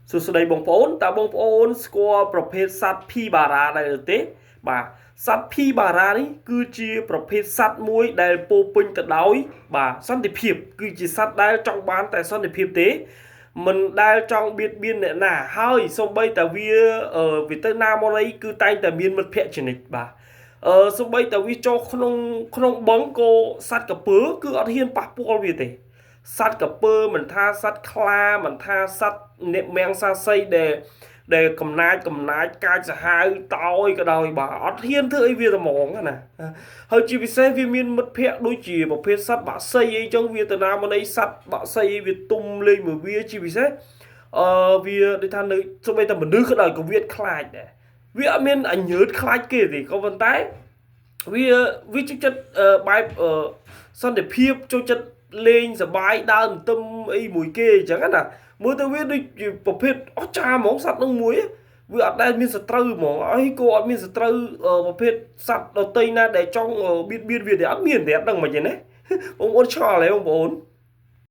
សួស្តីបងប្អូនតើបងប្អូនស្គាល់ប្រភេទសត្វភីបារ៉ាដែរទេបាទសត្វភីបារ៉ានេះគឺជាប្រភេទសត្វមួយដែលពោពេញទៅដោយបាទសន្តិភាពគឺជាសត្វដែលចង់បានតែសន្តិភាពទេមិនដែលចង់បៀតបៀនអ្នកណាហើយសូម្បីតែវាទៅណាមកណីគឺតែងតែមានមិត្តភក្តិជានិច្ចបាទសូម្បីតែវាចូលក្នុងបឹងក៏សត្វក្រពើគឺអត់ហ៊ានប៉ះពាល់វាទេសត្វក្រពើមិនថាសត្វខ្លាមិនថាសត្វអ្នកមៀងសាសីដែលកំណាចកាចសាហាវតោយក៏ដោយបាទអត់ហ៊ានធ្វើអីវាតែហ្មងណាហើយជាពិសេសវាមានមិត្តភ័ក្តិដូចជាប្រភេទសត្វបាក់សីអីចឹងវាទៅណាមកណីសត្វបាក់សីវាទុំលេងមួយវាជាពិសេសវាដូចថានៅសូម្បីតែមនុស្សក៏ដោយក៏វាខ្លាចដែរវាអត់មានអញើតខ្លាចគេទេក៏ប៉ុន្តែវាចូលចិត្តបែបសន្តិភាពចូលចិត្តលេងសបាយដើរទន្ទឹមអីមួយគេអញ្ចឹងណាមើលទៅវាដូចជាប្រភេទអស្ចារ្យហ្មងសត្វនឹងមួយវាអត់ដែលមានសត្រូវហ្មងអីក៏អត់មានសត្រូវប្រភេទសត្វដទៃណាដែលចង់បៀតបៀនវាទេអត់មានទេអត់ដឹងមិនទេណាបងប្អូនឆ្ងល់ទេបងប្អូន